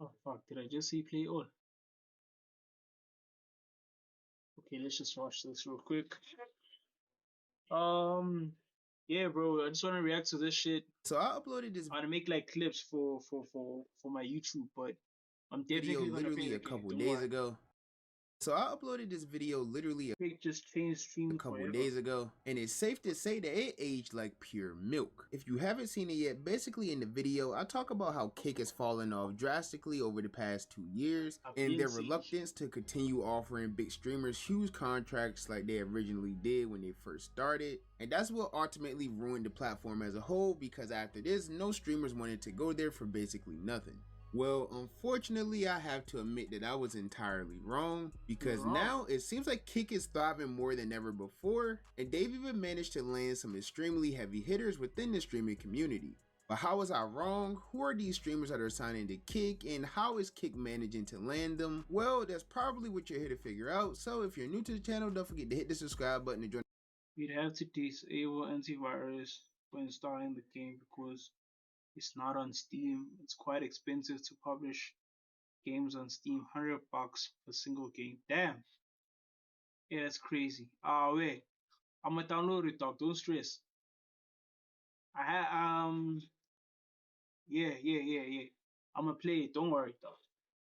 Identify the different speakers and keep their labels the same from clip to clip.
Speaker 1: Oh fuck, did I just say play all? Okay, let's just watch this real quick. Um, yeah, bro, I just want to react to this shit.
Speaker 2: So I uploaded this
Speaker 1: I want to make like clips for my YouTube, but I'm
Speaker 2: video
Speaker 1: definitely gonna play
Speaker 2: literally
Speaker 1: the
Speaker 2: a
Speaker 1: game.
Speaker 2: couple
Speaker 1: Don't
Speaker 2: days
Speaker 1: worry.
Speaker 2: ago. So I uploaded this video literally
Speaker 1: It just changed
Speaker 2: a
Speaker 1: streaming
Speaker 2: couple
Speaker 1: forever.
Speaker 2: days ago, and it's safe to say that it aged like pure milk. If you haven't seen it yet, basically in the video I talk about how Kick has fallen off drastically over the past 2 years and their reluctance to continue offering big streamers huge contracts like they originally did when they first started, and that's what ultimately ruined the platform as a whole, because after this no streamers wanted to go there for basically nothing. Well, unfortunately, I have to admit that I was entirely wrong, because now it seems like Kick is thriving more than ever before, and they've even managed to land some extremely heavy hitters within the streaming community. But how was I wrong? Who are these streamers that are signing to Kick, and how is Kick managing to land them? Well, that's probably what you're here to figure out, so if you're new to the channel, don't forget to hit the subscribe button to join.
Speaker 1: We'd have to disable antivirus when installing the game because it's not on Steam. It's quite expensive to publish games on Steam. $100 for a single game. Damn. Yeah, that's crazy. Wait. I'ma download it, dog. Don't stress. I had yeah. I'ma play it. Don't worry, dog.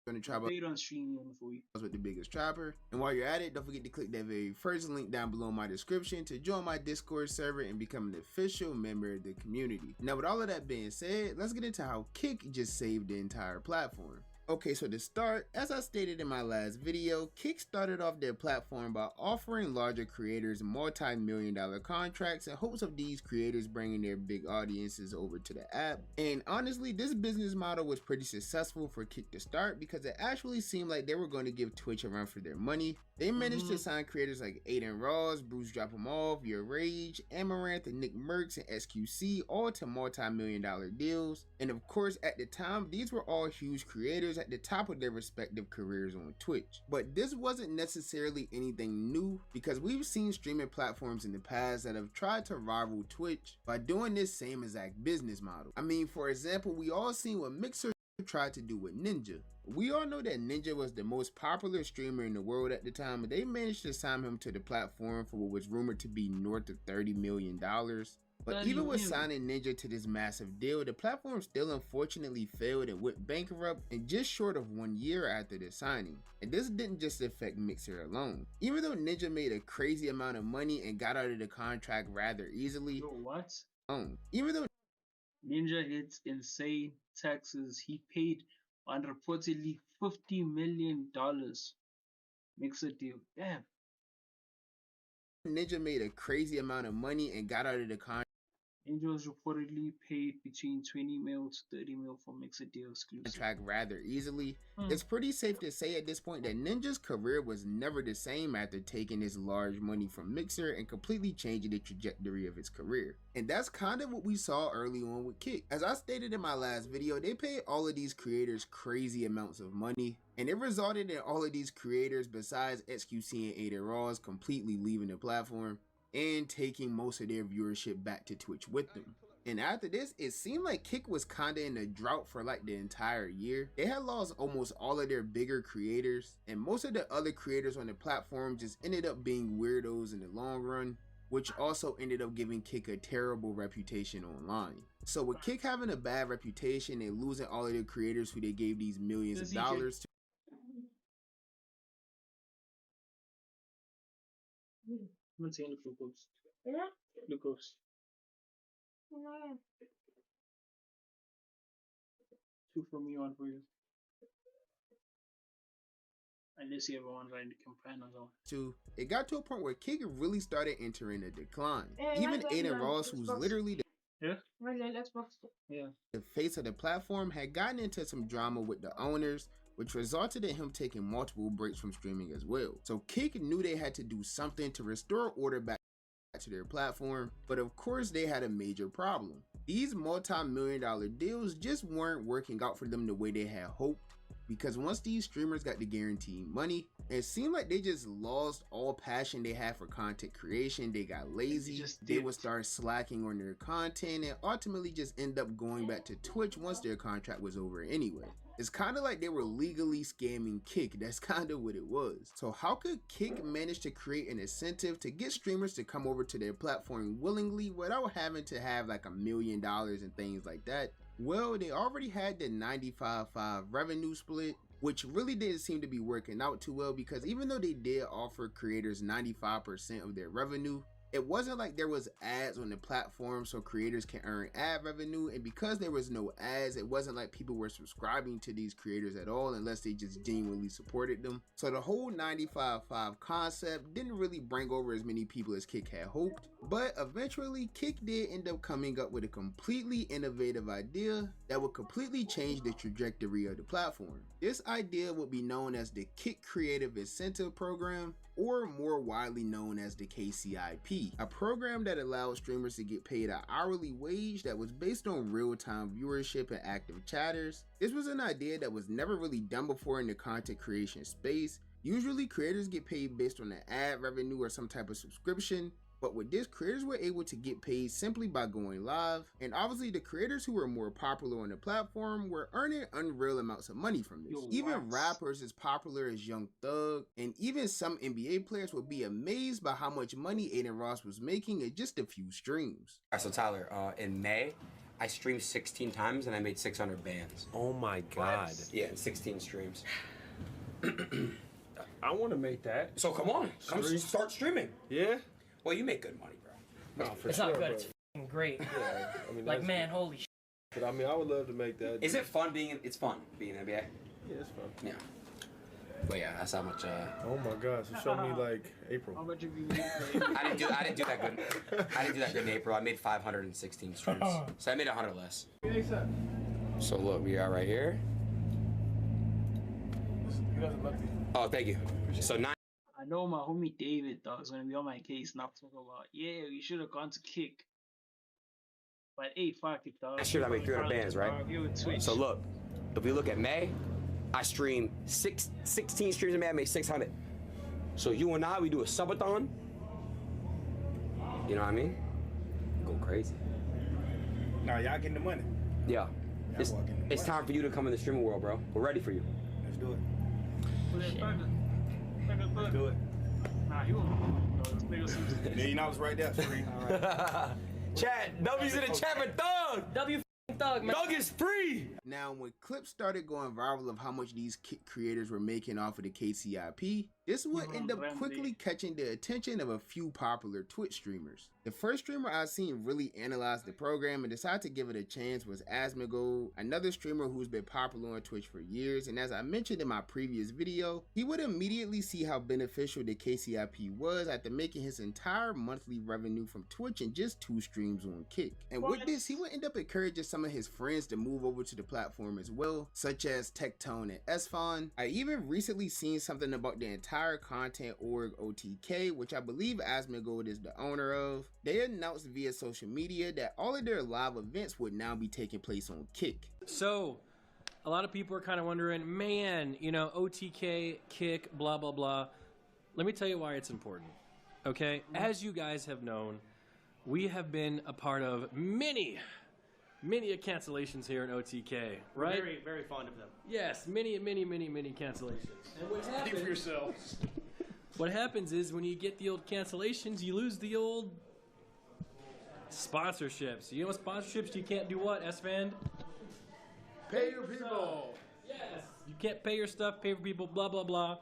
Speaker 2: Gonna try
Speaker 1: Play it on stream for you.
Speaker 2: with the biggest trapper. And while you're at it, don't forget to click that very first link down below in my description to join my Discord server and become an official member of the community. Now, with all of that being said, let's get into how Kick just saved the entire platform. Okay, so to start, as I stated in my last video, Kick started off their platform by offering larger creators multi-million-dollar contracts in hopes of these creators bringing their big audiences over to the app. And honestly, this business model was pretty successful for Kick to start, because it actually seemed like they were going to give Twitch a run for their money. They managed to sign creators like Aiden Ross, Bruce Drop 'em Off, Your Rage, Amaranth, and Nick Mercs, and SQC, all to multi-million-dollar deals. And of course, at the time, these were all huge creators at the top of their respective careers on Twitch. But this wasn't necessarily anything new, because we've seen streaming platforms in the past that have tried to rival Twitch by doing this same exact business model. I mean, for example, we all seen what Mixer tried to do with Ninja. We all know that Ninja was the most popular streamer in the world at the time, and they managed to sign him to the platform for what was rumored to be north of $30 million. But even with signing Ninja to this massive deal, the platform still unfortunately failed and went bankrupt in just short of 1 year after the signing. And this didn't just affect Mixer alone. Even though Ninja made a crazy amount of money and got out of the contract rather easily, even though
Speaker 1: Ninja hits insane taxes. He paid on reportedly $50 million. Mixer deal. Damn.
Speaker 2: Ninja made a crazy amount of money and got out of the contract
Speaker 1: Angels reportedly paid between 20 mil to 30 mil for Mixer deal exclusive.
Speaker 2: Rather easily. It's pretty safe to say at this point that Ninja's career was never the same after taking this large money from Mixer and completely changing the trajectory of his career. And that's kind of what we saw early on with Kick. As I stated in my last video, they paid all of these creators crazy amounts of money, and it resulted in all of these creators, besides XQC and Aiden Ross, completely leaving the platform and taking most of their viewership back to Twitch with them. And after this, it seemed like Kick was kinda in a drought for like the entire year. They had lost almost all of their bigger creators, and most of the other creators on the platform just ended up being weirdos in the long run, which also ended up giving Kick a terrible reputation online. So with Kick having a bad reputation and losing all of their creators who they gave these millions of dollars to,
Speaker 1: I'm not saying glucose. Yeah? Glucose. Two for me, one for you. Unless you ever want to campaign as well.
Speaker 2: It got to a point where Kick really started entering a decline. Even Aiden Ross, who's literally the face of the platform, had gotten into some drama with the owners, which resulted in him taking multiple breaks from streaming as well. So Kick knew they had to do something to restore order back to their platform, but of course they had a major problem. These multi-million-dollar deals just weren't working out for them the way they had hoped, because once these streamers got the guaranteed money, it seemed like they just lost all passion they had for content creation. They got lazy, they would start slacking on their content, and ultimately just end up going back to Twitch once their contract was over anyway. It's kind of like they were legally scamming Kick. That's kind of what it was. So how could Kick manage to create an incentive to get streamers to come over to their platform willingly without having to have like $1 million and things like that? Well, they already had the 95-5 revenue split, which really didn't seem to be working out too well, because even though they did offer creators 95% of their revenue, it wasn't like there was ads on the platform so creators can earn ad revenue, and because there was no ads, it wasn't like people were subscribing to these creators at all unless they just genuinely supported them. So the whole 95-5 concept didn't really bring over as many people as Kick had hoped, but eventually Kick did end up coming up with a completely innovative idea that would completely change the trajectory of the platform. This idea would be known as the Kick Creative Incentive Program, or more widely known as the KCIP, a program that allows streamers to get paid an hourly wage that was based on real-time viewership and active chatters. This was an idea that was never really done before in the content creation space. Usually creators get paid based on the ad revenue or some type of subscription, but with this, creators were able to get paid simply by going live, and obviously the creators who were more popular on the platform were earning unreal amounts of money from this. Even rappers as popular as Young Thug, and even some NBA players would be amazed by how much money Adin Ross was making in just a few streams.
Speaker 3: Alright, so Tyler, in May, I streamed 16 times and I made 600 bands.
Speaker 4: Oh my God.
Speaker 3: Yeah, 16 streams.
Speaker 4: I want to make that.
Speaker 3: So come on, come start streaming.
Speaker 4: Yeah?
Speaker 3: Well, you make good money, bro.
Speaker 4: No, for
Speaker 5: It's
Speaker 4: sure,
Speaker 5: not good.
Speaker 4: but-
Speaker 5: It's f***ing great.
Speaker 4: Yeah, I mean,
Speaker 5: Like,
Speaker 4: that's-
Speaker 5: man, holy shit.
Speaker 4: But I mean, I would love to make that.
Speaker 3: Is it fun being? It's fun being in NBA.
Speaker 4: Yeah, it's fun.
Speaker 3: Yeah. But yeah, that's how much.
Speaker 4: Oh my gosh, you showed me like April.
Speaker 1: How much have you made?
Speaker 3: I didn't do that good. I didn't do that good in April. I made 516 streams, so I made 100 less. So look, we are right here.
Speaker 4: He doesn't love me.
Speaker 3: Oh, thank you. So 9.
Speaker 1: I know my homie David though is gonna be on my case not to talk about. Yeah, we should have gone to Kick. But hey, fuck it dog.
Speaker 3: Last year I made 300 bands, right?
Speaker 1: Give it Twitch.
Speaker 3: So look, if we look at May, I streamed 16 streams in May. I made 600. So you and I, we do a subathon. You know what I mean? Go crazy.
Speaker 6: Nah, y'all getting the money.
Speaker 3: Yeah. It's,
Speaker 6: walking the
Speaker 3: it's
Speaker 6: money.
Speaker 3: time for you to come in the streaming world, bro. We're ready for you.
Speaker 6: Let's do it.
Speaker 1: Let's
Speaker 6: Do it.
Speaker 1: Nah, you won't. No, this nigga seems to-
Speaker 6: Yeah, you know I was right there, free. All right.
Speaker 3: Chat, W's in the chat for Thug.
Speaker 5: W f***ing Thug, man.
Speaker 3: Thug is free.
Speaker 2: Now, when clips started going viral of how much these Kick creators were making off of the KCIP, this would end up quickly catching the attention of a few popular Twitch streamers. The first streamer I seen really analyze the program and decide to give it a chance was Asmongold, another streamer who's been popular on Twitch for years, and as I mentioned in my previous video, he would immediately see how beneficial the KCIP was after making his entire monthly revenue from Twitch in just 2 streams on Kick. And with this, he would end up encouraging some of his friends to move over to the platform as well, such as Tectone and Esfon. I even recently seen something about the entire content org OTK, which I believe Asmongold is the owner of. They announced via social media that all of their live events would now be taking place on Kick.
Speaker 7: So, a lot of people are kind of wondering, man, you know, OTK, Kick, blah, blah, blah. Let me tell you why it's important, okay? As you guys have known, we have been a part of many cancellations here in OTK, right?
Speaker 5: Very, very fond of them.
Speaker 7: Yes, many cancellations. And what happens,
Speaker 6: Speak for yourselves.
Speaker 7: what happens is when you get the old cancellations, you lose the old sponsorships. You know what sponsorships? You can't do what, S-Fan?
Speaker 4: Pay your people.
Speaker 7: Yes. You can't pay your stuff, pay for people, blah, blah, blah.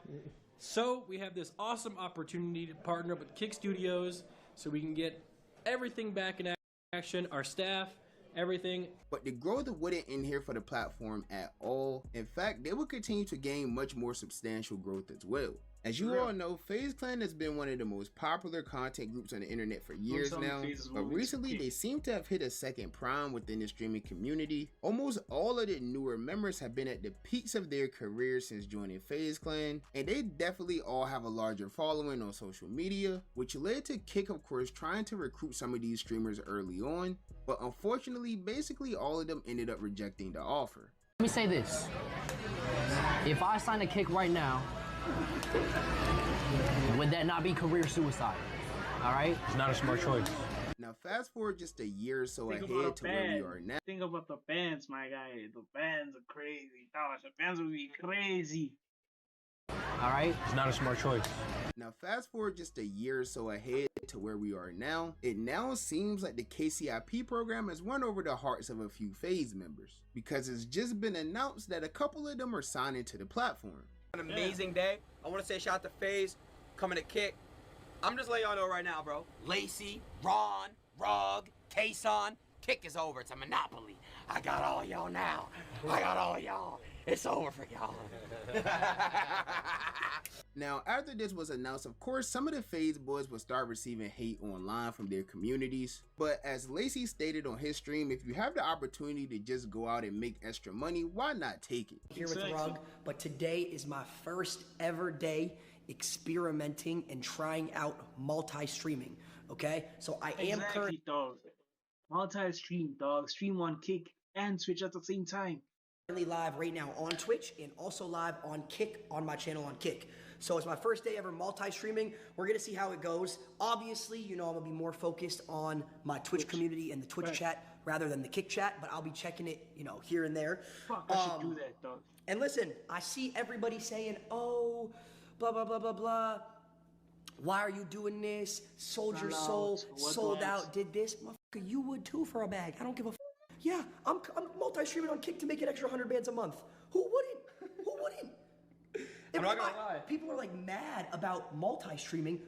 Speaker 7: So we have this awesome opportunity to partner up with Kick Studios so we can get everything back in action, our staff, everything.
Speaker 2: But the growth wouldn't end here for the platform at all. In fact, they will continue to gain much more substantial growth as well. As you all know, FaZe Clan has been one of the most popular content groups on the internet for years now, but recently they seem to have hit a second prime within the streaming community. Almost all of the newer members have been at the peaks of their careers since joining FaZe Clan, and they definitely all have a larger following on social media, which led to Kick, of course, trying to recruit some of these streamers early on, but unfortunately, basically all of them ended up rejecting the offer.
Speaker 5: Let me say this. If I sign a Kick right now, would that not be career suicide? All right?
Speaker 7: It's not a smart choice.
Speaker 2: Now, fast forward just a year or so
Speaker 1: Think
Speaker 2: ahead
Speaker 1: about
Speaker 2: to
Speaker 1: the
Speaker 2: where we
Speaker 1: band.
Speaker 2: are now.
Speaker 1: Think about the bands, my guy. The bands are crazy. Gosh, the bands would be crazy.
Speaker 5: All right?
Speaker 7: It's not a smart choice.
Speaker 2: Now, fast forward just a year or so ahead to where we are now. It now seems like the KCIP program has won over the hearts of a few FaZe members, because it's just been announced that a couple of them are signing to the platform.
Speaker 3: An amazing day. I want to say shout out to FaZe coming to Kick. I'm just letting y'all know right now, bro. Lacey, Ron, Rug, Kason, Kick is over. It's a monopoly. I got all y'all now. I got all y'all. It's over for y'all.
Speaker 2: Now, after this was announced, of course, some of the FaZe boys will start receiving hate online from their communities. But as Lacey stated on his stream, if you have the opportunity to just go out and make extra money, why not take it?
Speaker 8: Here with Rug, but today is my first ever day experimenting and trying out multi-streaming. Okay, so I am
Speaker 1: Exactly, dog. Multi-stream, dog. Stream on Kick and Twitch at the same time.
Speaker 8: currently live right now on Twitch and also live on Kick, on my channel on Kick. So it's my first day ever multi-streaming. We're gonna see how it goes. Obviously, you know, I'm gonna be more focused on my Twitch community and the Twitch chat rather than the Kick chat, but I'll be checking it, you know, here and there.
Speaker 1: Fuck, I should do that, dog.
Speaker 8: And listen, I see everybody saying, oh, blah, blah, blah, blah, blah. Why are you doing this? Sold your soul, sold out, did this. Motherfucker, you would too for a bag. I don't give a f. Yeah, I'm multi-streaming on Kick to make an extra 100 bands a month. Who wouldn't? Who wouldn't?
Speaker 3: I'm not gonna lie.
Speaker 8: People are like mad about multi-streaming.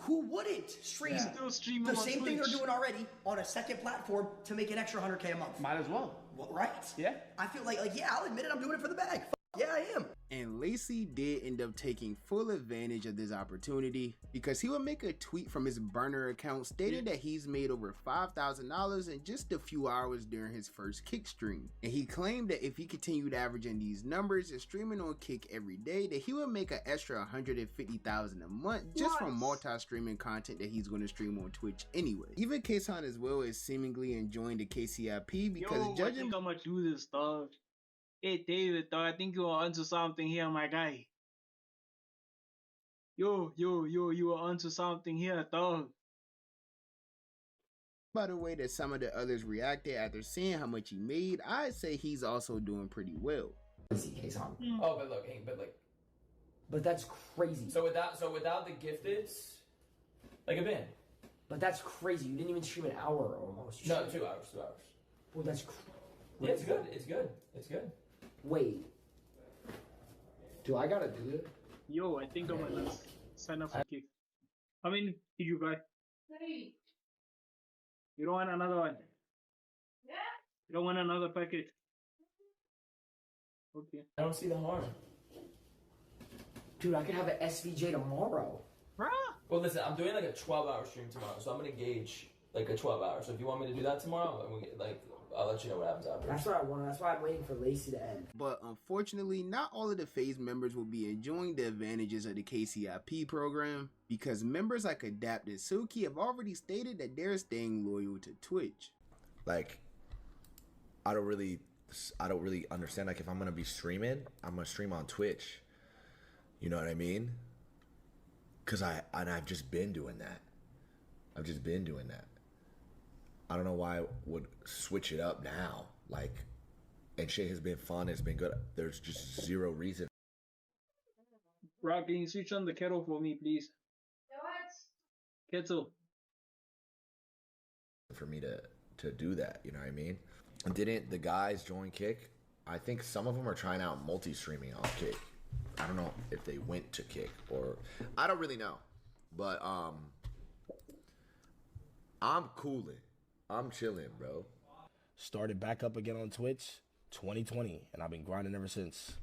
Speaker 8: Who wouldn't stream
Speaker 1: Still streaming
Speaker 8: the
Speaker 1: on
Speaker 8: same thing
Speaker 1: Twitch.
Speaker 8: they're doing already on a second platform to make an extra 100K a month?
Speaker 6: Might as well.
Speaker 8: Well, right?
Speaker 6: Yeah.
Speaker 8: I feel like yeah, I'll admit it. I'm doing it for the bag. Yeah, I am.
Speaker 2: And Lacey did end up taking full advantage of this opportunity, because he would make a tweet from his burner account stating that he's made over $5,000 in just a few hours during his first Kick stream. And he claimed that if he continued averaging these numbers and streaming on Kick every day, that he would make an extra $150,000 a month just from multi-streaming content that he's going to stream on Twitch anyway. Even Kason as well is seemingly enjoying the KCIP, because
Speaker 1: I
Speaker 2: judging
Speaker 1: think I'm gonna do this, dog. Hey, David, dog, I think you are onto something here, my guy. You are onto something here, dog.
Speaker 2: by the way that some of the others reacted after seeing how much he made, I'd say he's also doing pretty well.
Speaker 3: Oh, but look,
Speaker 8: But that's crazy.
Speaker 3: so without the gifted, like a band.
Speaker 8: But that's crazy. You didn't even stream an hour almost. You
Speaker 3: No,
Speaker 8: streamed-
Speaker 3: 2 hours. 2 hours.
Speaker 8: Well, that's
Speaker 3: Yeah, it's good. It's good. It's good.
Speaker 8: Wait. Do I gotta do it?
Speaker 1: Yo, I think I'm gonna sign up for Kick. How many did you buy?
Speaker 9: 3.
Speaker 1: You don't want another one?
Speaker 9: Yeah?
Speaker 1: You don't want another packet? Okay.
Speaker 3: I don't see the harm.
Speaker 8: Dude, I could have an SVJ tomorrow.
Speaker 1: Bruh!
Speaker 3: Well, listen, I'm doing like a 12-hour stream tomorrow, so I'm gonna gauge like a 12 hours. So if you want me to do that tomorrow, I'll let you know what happens after.
Speaker 8: That's what I want. That's why I'm waiting for Lacey to end.
Speaker 2: But unfortunately, not all of the FaZe members will be enjoying the advantages of the KCIP program, because members like Adapt and Suki have already stated that they're staying loyal to Twitch.
Speaker 10: Like, I don't really understand. Like, if I'm gonna be streaming, I'm gonna stream on Twitch. You know what I mean? Cause I've just been doing that. I don't know why I would switch it up now. Like, and shit has been fun. It's been good. There's just zero reason
Speaker 1: Rob, can you switch on the kettle for me, please?
Speaker 9: What?
Speaker 1: Kettle.
Speaker 10: for me to do that. You know what I mean? And didn't the guys join Kick? I think some of them are trying out multi-streaming on Kick. I don't know if they went to Kick or I don't really know. But I'm cooling. I'm chilling, bro.
Speaker 11: Started back up again on Twitch 2020, and I've been grinding ever since.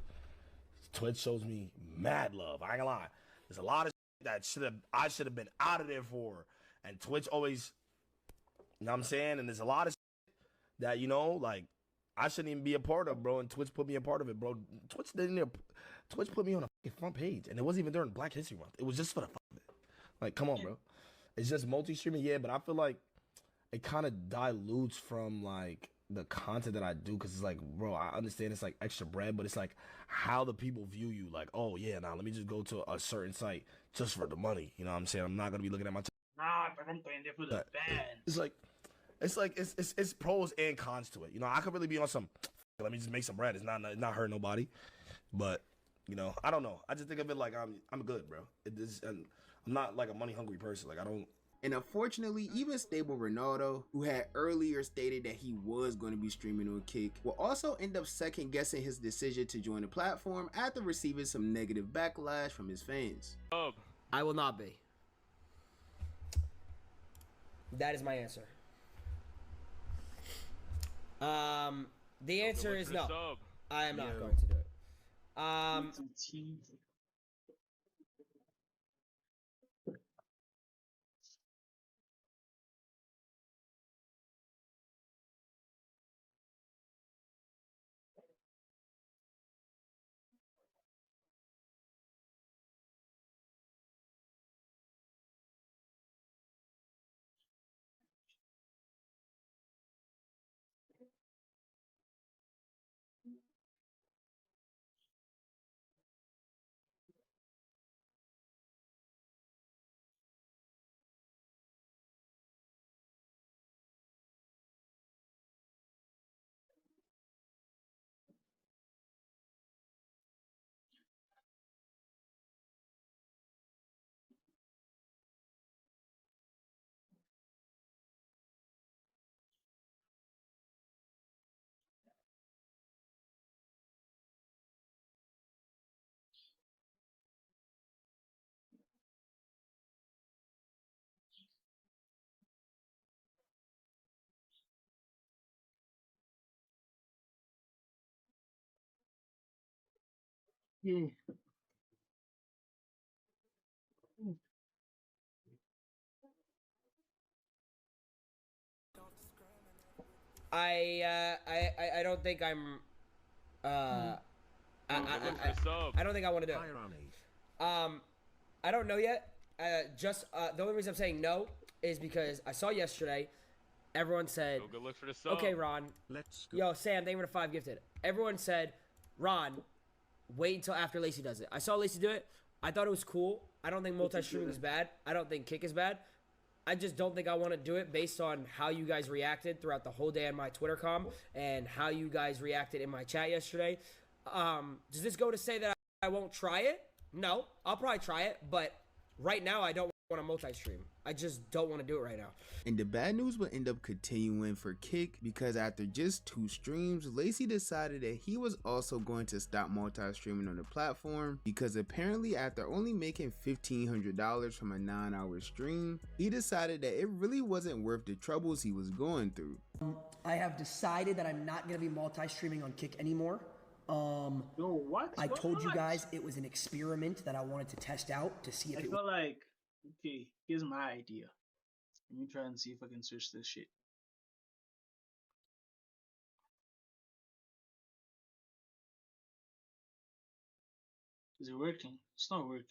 Speaker 11: Twitch shows me mad love. I ain't gonna lie. There's a lot of that I should have been out of there for, and Twitch always, you know what I'm saying? And there's a lot of that, you know, like I shouldn't even be a part of, bro. And Twitch put me a part of it, bro. Twitch put me on a front page, and it wasn't even during Black History Month. It was just for the fun of it. Like, come on, bro. It's just multi-streaming, yeah, but I feel like it kind of dilutes from like the content that I do, because it's like, bro, I understand it's like extra bread, but it's like how the people view you. Like, oh yeah, now let me just go to a certain site just for the money. You know what I'm saying? I'm not gonna be looking at my
Speaker 1: Nah, but I'm going there for the band.
Speaker 11: It's pros and cons to it. You know, I could really be on some. Let me just make some bread. It's not hurt nobody, but you know, I don't know. I just think of it like I'm good, bro. And I'm not like a money hungry person. Like I don't.
Speaker 2: And unfortunately, even Stable Ronaldo, who had earlier stated that he was going to be streaming on Kick, will also end up second guessing his decision to join the platform after receiving some negative backlash from his fans.
Speaker 8: I will not be. That is my answer. The answer is no. I am not going to do it.
Speaker 1: Yeah.
Speaker 8: I don't think I'm. I don't think I want to do it. I don't know yet. The only reason I'm saying no is because I saw yesterday. Everyone said,
Speaker 12: go look for the sub.
Speaker 8: "Okay, Ron." Let's go. Yo, Sam, thank you for the 5 gifted. Everyone said, "Ron, wait until after Lacey does it." I saw Lacey do it. I thought it was cool. I don't think multi-streaming is bad. I don't think Kick is bad. I just don't think I want to do it based on how you guys reacted throughout the whole day on my Twitter com and how you guys reacted in my chat yesterday. Does this go to say that I won't try it? No, I'll probably try it, but right now I don't want to multi-stream. I just don't want to do it right now.
Speaker 2: And the bad news will end up continuing for Kick because after just 2 streams, Lacey decided that he was also going to stop multi-streaming on the platform because apparently after only making $1,500 from a 9-hour stream, he decided that it really wasn't worth the troubles he was going through.
Speaker 8: I have decided that I'm not going to be multi-streaming on Kick anymore.
Speaker 1: Yo, what?
Speaker 8: I told you guys it was an experiment that I wanted to test out to see if
Speaker 1: I
Speaker 8: it
Speaker 1: feel like, okay, here's my idea. Let me try and see if I can search this shit. Is it working? It's not working.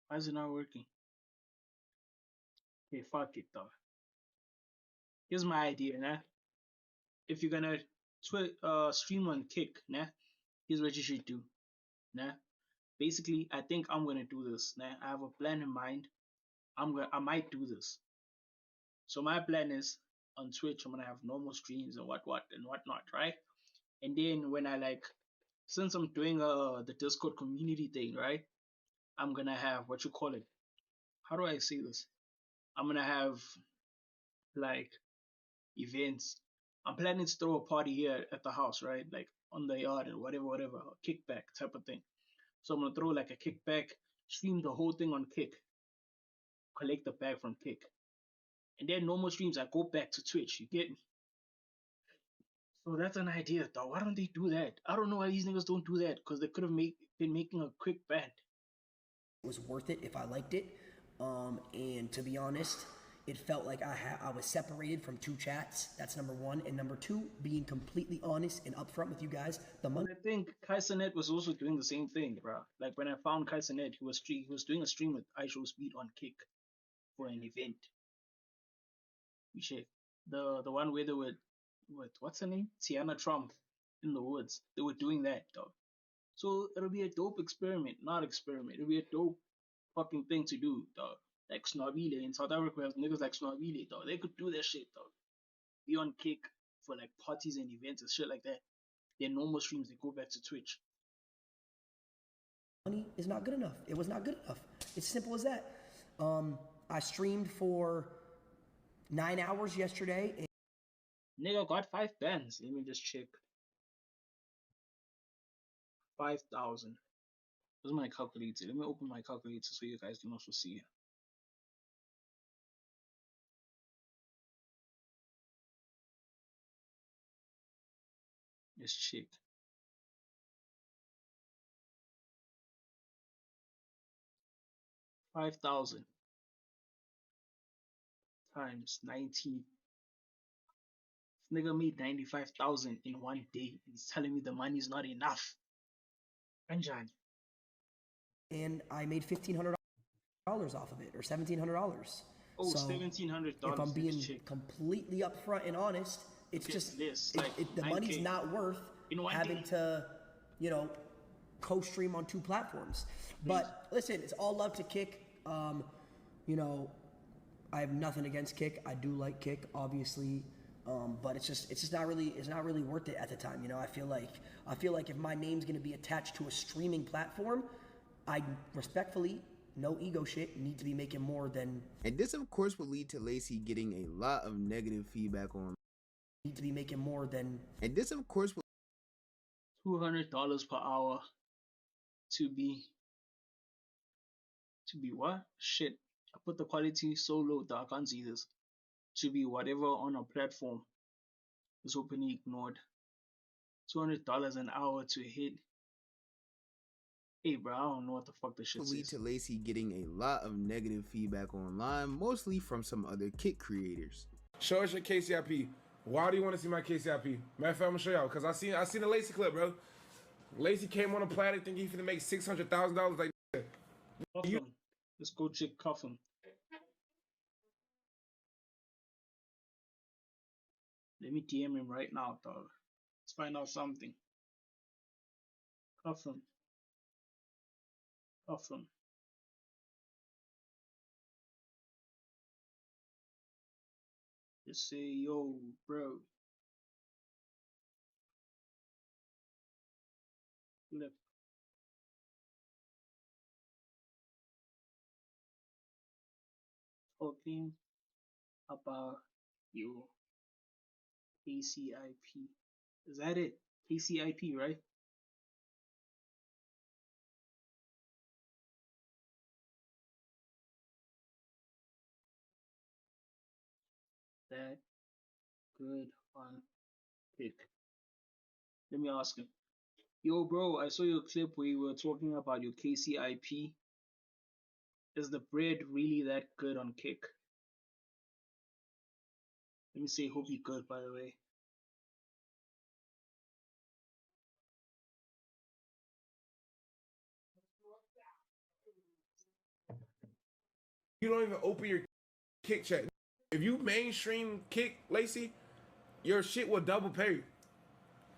Speaker 1: Why is it not working? Okay, fuck it though. Here's my idea, nah. If you're gonna stream on Kick, nah, here's what you should do, nah. Basically, I think I'm gonna do this, nah. I have a plan in mind. I might do this. So my plan is on Twitch, I'm gonna have normal streams and whatnot, right? And then when since I'm doing the Discord community thing, right? I'm gonna have what you call it. How do I say this? I'm gonna have like events. I'm planning to throw a party here at the house, right? Like on the yard or whatever, a kickback type of thing. So I'm gonna throw like a kickback, stream the whole thing on Kick, collect the bag from Kick. And then normal streams, I go back to Twitch. You get me? So that's an idea, though. Why don't they do that? I don't know why these niggas don't do that, because they could have been making a quick bet.
Speaker 8: It was worth it if I liked it. And to be honest, it felt like I was separated from 2 chats. That's number 1. And number 2, being completely honest and upfront with you guys.
Speaker 1: I think Kaisernet was also doing the same thing, bro. Like when I found Kaisernet, he was doing a stream with iShowSpeed on Kick for an event. The one where they were with what's her name? Tiana Trump in the woods. They were doing that, dog. So it'll be a dope experiment, not experiment. It'll be a dope fucking thing to do, dog. Like Snobile in South Africa, we have niggas like Snobile, dog. They could do that shit, dog. Be on Kick for like parties and events and shit like that. Their normal streams, they go back to Twitch.
Speaker 8: Money is not good enough. It was not good enough. It's simple as that. I streamed for 9 hours yesterday. And
Speaker 1: Nigga got 5 bands. Let me just check. 5,000. Where's my calculator? Let me open my calculator so you guys can also see it. Let's check. $5,000 times 90. This nigga made 95,000 in one day. He's telling me the money's not enough. Anjan.
Speaker 8: And I made $1,500 off of it, or $1,700.
Speaker 1: Oh, so $1,700.
Speaker 8: If I'm being completely upfront and honest, it's just
Speaker 1: this.
Speaker 8: The money's not worth having to, you know, co-stream on 2 platforms. But listen, it's all love to Kick. You know, I have nothing against Kick. I do like Kick, obviously. But it's just not really worth it at the time. You know, I feel like if my name's gonna be attached to a streaming platform, I respectfully, no ego shit, need to be making more than.
Speaker 2: And this, of course, will lead to Lacey getting a lot of negative feedback on.
Speaker 8: Need to be making more than.
Speaker 2: And this, of course, will.
Speaker 1: $200 per hour to be what? Shit. I put the quality so low that I can't see this. To be whatever on a platform. This openly ignored. $200 an hour to hit. Hey bro, I don't know what the fuck this shit
Speaker 2: will lead
Speaker 1: says.
Speaker 2: To Lacey getting a lot of negative feedback online, mostly from some other Kick creators.
Speaker 4: Show us your KCIP. Why do you want to see my KCIP? Matter of fact, I'm gonna show y'all because I seen the Lacey clip, bro. Lacey came on a platter thinking he's gonna make $600,000. Like,
Speaker 1: Cuff him. Let's go check cuff him. Let me DM him right now, dog. Let's find out something. Cuff him. Cuff him. Just say, yo, bro. Look. Talking about your KCIP. Is that it? KCIP, right? That good on Kick. Let me ask him. Yo, bro, I saw your clip where you were talking about your KCIP. Is the bread really that good on Kick? Let me say, hope you good, by the way.
Speaker 4: you don't even open your Kick chat. If you mainstream Kick, Lacey, your shit will double pay.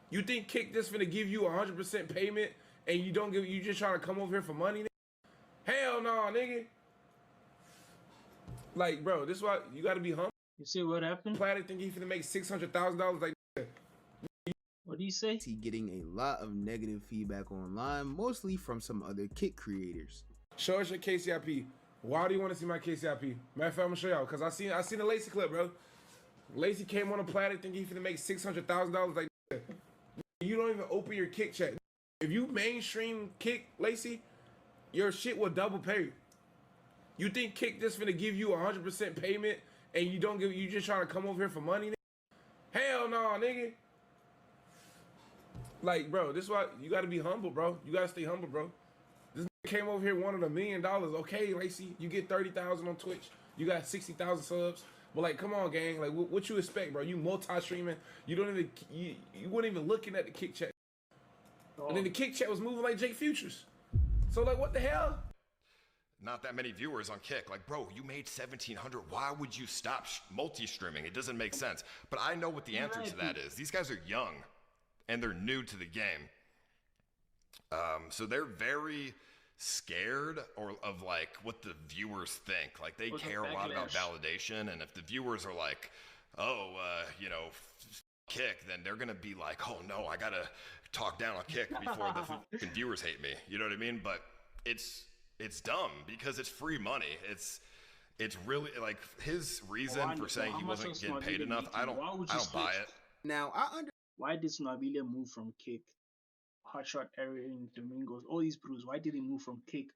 Speaker 4: You think Kick just finna give you 100% payment and you just trying to come over here for money? Nigga? Hell no, nigga. Like, bro, this is why you gotta be humble.
Speaker 1: You see what happened?
Speaker 4: Planet think he finna make $600,000. Like,
Speaker 1: what do you say?
Speaker 2: He getting a lot of negative feedback online, mostly from some other Kick creators.
Speaker 4: Show us your KCIP. Why do you want to see my KCIP? Matter of fact, I'm gonna show y'all because I seen the Lacey clip, bro. Lacey came on a platter thinking he finna make $600,000. Like, you don't even open your Kick chat. If you mainstream Kick, Lacey, your shit will double pay. You think Kick just finna give you 100% payment and you just trying to come over here for money? Nigga? Hell no, nigga. Like, bro, this is why you gotta be humble, bro. You gotta stay humble, bro. This nigga came over here wanted $1 million. Okay, Lacey, you get 30,000 on Twitch. You got 60,000 subs. But like, come on, gang. Like, what you expect, bro? You multi-streaming. You weren't even looking at the Kick chat. Oh. And then the Kick chat was moving like Jake Futures. So like, what the hell?
Speaker 12: Not that many viewers on Kick. Like, bro, you made 1,700. Why would you stop multi-streaming? It doesn't make sense. But I know what the answer to that is. These guys are young, and they're new to the game. So they're very scared or of like what the viewers think. Like they care a lot about validation, and if the viewers are like, oh, you know, Kick, then they're gonna be like, oh no, I gotta talk down on Kick before the viewers hate me. You know what I mean? But it's dumb because it's free money. It's really like his reason for saying he wasn't getting paid enough. I don't buy it.
Speaker 2: Now
Speaker 1: why did Snavilla move from Kick, Hotshot, Aaron, Domingos, all these bros? Why did they move from Kick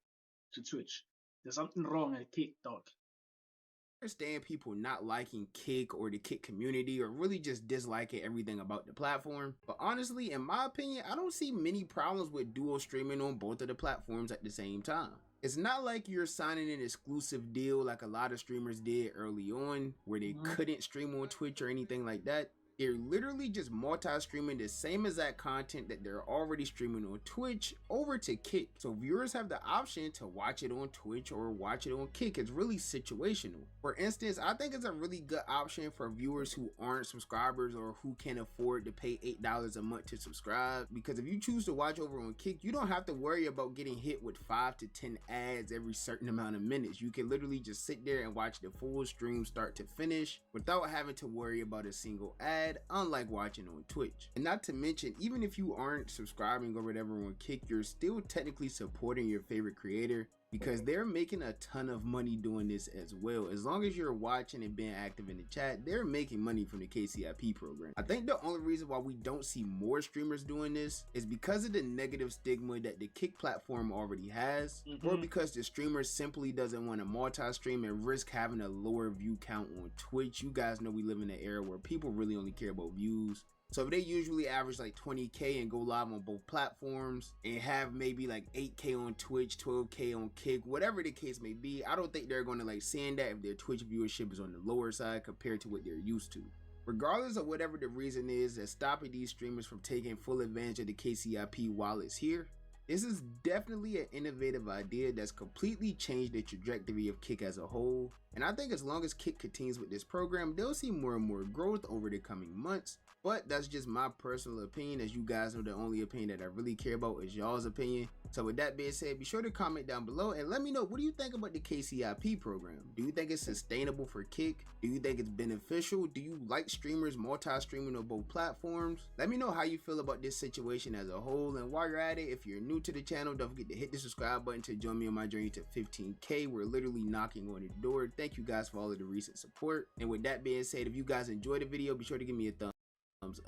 Speaker 1: to Twitch? There's something wrong at Kick, dog.
Speaker 2: I understand people not liking Kick or the Kick community or really just disliking everything about the platform, but honestly, in my opinion, I don't see many problems with dual streaming on both of the platforms at the same time. It's not like you're signing an exclusive deal like a lot of streamers did early on where they couldn't stream on Twitch or anything like that. They're literally just multi-streaming the same exact content that they're already streaming on Twitch over to Kick. So viewers have the option to watch it on Twitch or watch it on Kick. It's really situational. For instance, I think it's a really good option for viewers who aren't subscribers or who can't afford to pay $8 a month to subscribe, because if you choose to watch over on Kick, you don't have to worry about getting hit with 5 to 10 ads every certain amount of minutes. You can literally just sit there and watch the full stream start to finish without having to worry about a single ad, unlike watching on Twitch. And not to mention, even if you aren't subscribing or whatever on Kick, you're still technically supporting your favorite creator because they're making a ton of money doing this as well. As long as you're watching and being active in the chat, they're making money from the KCIP program. I think the only reason why we don't see more streamers doing this is because of the negative stigma that the Kick platform already has, or because the streamer simply doesn't want to multi-stream and risk having a lower view count on Twitch. You guys know we live in an era where people really only care about views. So if they usually average like 20K and go live on both platforms and have maybe like 8K on Twitch, 12K on Kick, whatever the case may be, I don't think they're going to like seeing that if their Twitch viewership is on the lower side compared to what they're used to. Regardless of whatever the reason is that's stopping these streamers from taking full advantage of the KCIP while it's here, this is definitely an innovative idea that's completely changed the trajectory of Kick as a whole. And I think as long as Kick continues with this program, they'll see more and more growth over the coming months. But that's just my personal opinion. As you guys know, the only opinion that I really care about is y'all's opinion. So with that being said, be sure to comment down below and let me know, what do you think about the KCIP program? Do you think it's sustainable for Kick? Do you think it's beneficial? Do you like streamers multi-streaming on both platforms? Let me know how you feel about this situation as a whole. And while you're at it, if you're new to the channel, don't forget to hit the subscribe button to join me on my journey to 15K. We're literally knocking on the door. Thank you guys for all of the recent support. And with that being said, if you guys enjoyed the video, be sure to give me a thumbs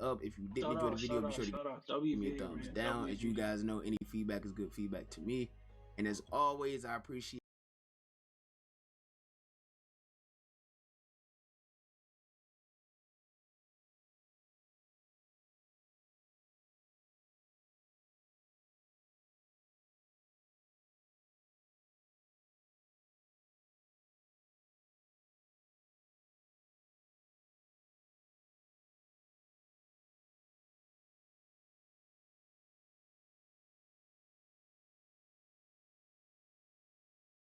Speaker 2: up. If you didn't enjoy the video, be sure to give me a thumbs down. As you guys know, any feedback is good feedback to me. And as always, I appreciate